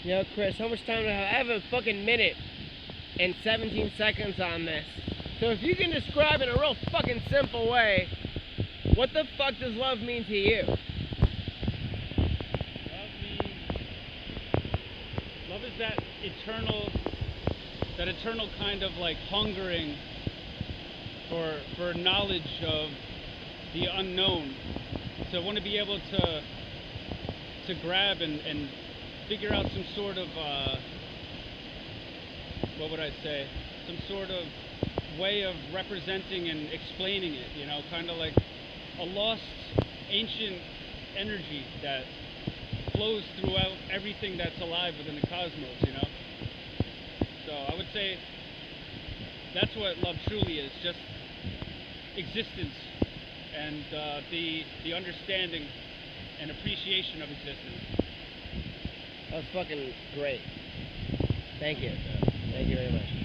Yo, Chris, how much time do I have? I have a fucking minute and 17 seconds on this. So if you can describe in a real fucking simple way, what the fuck does love mean to you? Love is that eternal kind of like hungering for knowledge of the unknown. So I want to be able to grab and figure out some sort of what would I say? Some sort of way of representing and explaining it, you know, kind of like a lost ancient energy that flows throughout everything that's alive within the cosmos, you know. So I would say that's what love truly is, just existence and the understanding and appreciation of existence. That was fucking great. Thank you. Thank you very much.